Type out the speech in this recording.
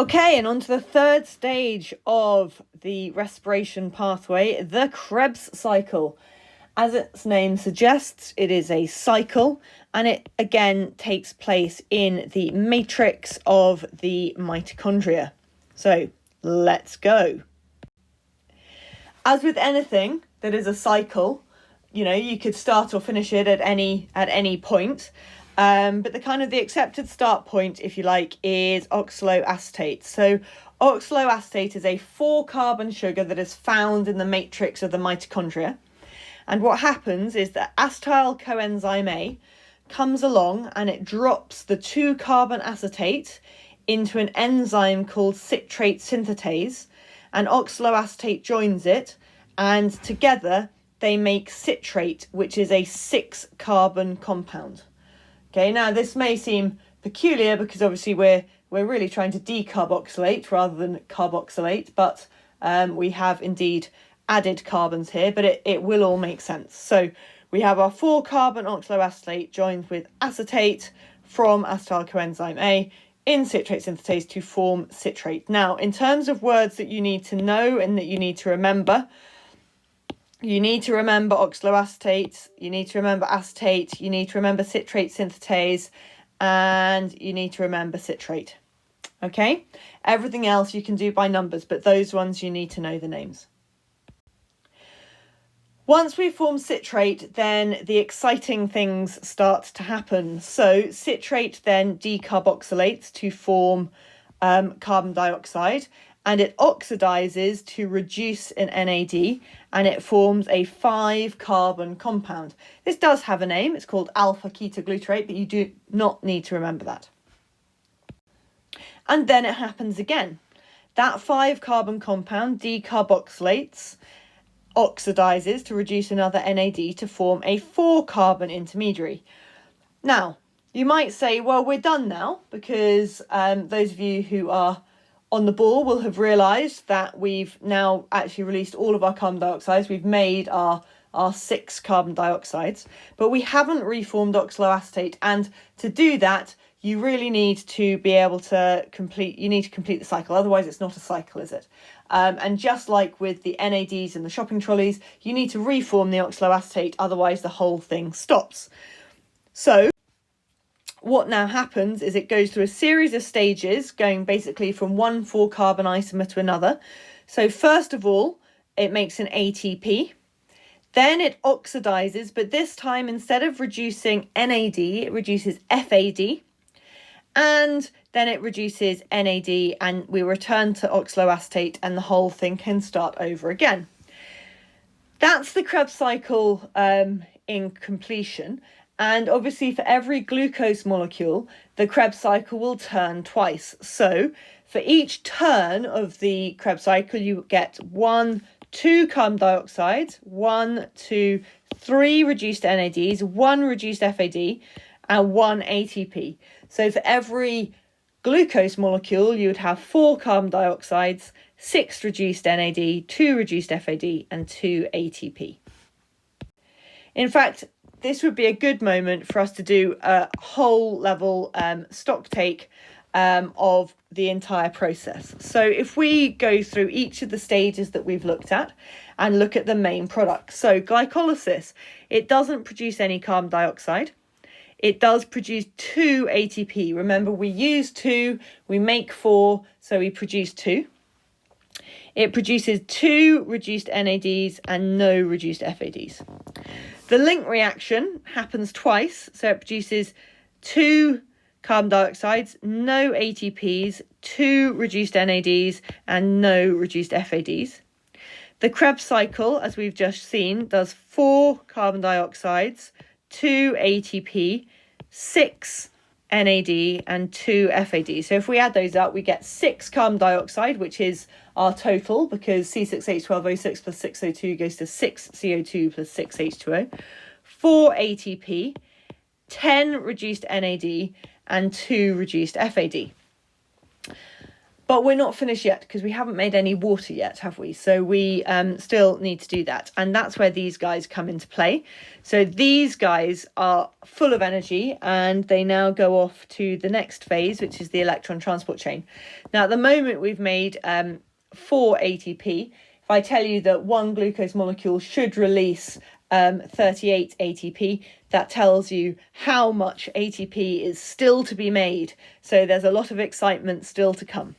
Okay, and on to the third stage of the respiration pathway, the Krebs cycle. As its name suggests, it is a cycle, and it again takes place in the matrix of the mitochondria. So let's go. As with anything that is a cycle, you could start or finish it at any point. But the accepted start point, if you like, is oxaloacetate. So oxaloacetate is a 4-carbon sugar that is found in the matrix of the mitochondria. And what happens is that acetyl coenzyme A comes along and it drops the 2-carbon acetate into an enzyme called citrate synthetase, and oxaloacetate joins it, and together they make citrate, which is a 6-carbon compound. Okay, now this may seem peculiar because obviously we're really trying to decarboxylate rather than carboxylate, but we have indeed added carbons here, but it will all make sense. So we have our 4-carbon oxaloacetate joined with acetate from acetyl coenzyme A in citrate synthetase to form citrate. Now, in terms of words that you need to know and that you need to remember, you need to remember oxaloacetate, you need to remember acetate, you need to remember citrate synthetase, and you need to remember citrate. Okay? Everything else you can do by numbers, but those ones you need to know the names. Once we form citrate, then the exciting things start to happen. So citrate then decarboxylates to form carbon dioxide, and it oxidizes to reduce an NAD, and it forms a 5-carbon compound. This does have a name. It's called alpha-ketoglutarate, but you do not need to remember that. And then it happens again. That 5-carbon compound decarboxylates, oxidizes to reduce another NAD to form a 4-carbon intermediary. Now, you might say, well, we're done now, because those of you who are on the ball will have realised that we've now actually released all of our carbon dioxides. We've made our 6 carbon dioxides, but we haven't reformed oxaloacetate. And to do that, you really need to be able to complete the cycle. Otherwise, it's not a cycle, is it? And just like with the NADs and the shopping trolleys, you need to reform the oxaloacetate. Otherwise, the whole thing stops. So what now happens is it goes through a series of stages, going basically from one 4-carbon isomer to another. So first of all, it makes an ATP. Then it oxidizes, but this time, instead of reducing NAD, it reduces FAD. And then it reduces NAD, and we return to oxaloacetate, and the whole thing can start over again. That's the Krebs cycle in completion. And obviously for every glucose molecule, the Krebs cycle will turn twice. So for each turn of the Krebs cycle, you get 1, 2 carbon dioxides, 1, 2, 3 reduced NADs, 1 reduced FAD, and 1 ATP. So for every glucose molecule, you would have 4 carbon dioxides, 6 reduced NAD, 2 reduced FAD, and 2 ATP. In fact, this would be a good moment for us to do a whole level stock take of the entire process. So if we go through each of the stages that we've looked at and look at the main products. So glycolysis, it doesn't produce any carbon dioxide. It does produce 2 ATP. Remember, we use 2, we make 4, so we produce 2. It produces 2 reduced NADs and no reduced FADs. The link reaction happens twice, so it produces 2 carbon dioxides, no ATPs, 2 reduced NADs, and no reduced FADs. The Krebs cycle, as we've just seen, does 4 carbon dioxides, 2 ATP, 6 NAD, and 2 FAD. So if we add those up, we get 6 carbon dioxide, which is our total, because C6H12O6 plus 6O2 goes to 6 CO2 plus 6 H2O, 4 ATP, 10 reduced NAD, and 2 reduced FAD. But we're not finished yet because we haven't made any water yet, have we? So we still need to do that. And that's where these guys come into play. So these guys are full of energy and they now go off to the next phase, which is the electron transport chain. Now, at the moment, we've made 4 ATP. If I tell you that one glucose molecule should release 38 ATP, that tells you how much ATP is still to be made. So there's a lot of excitement still to come.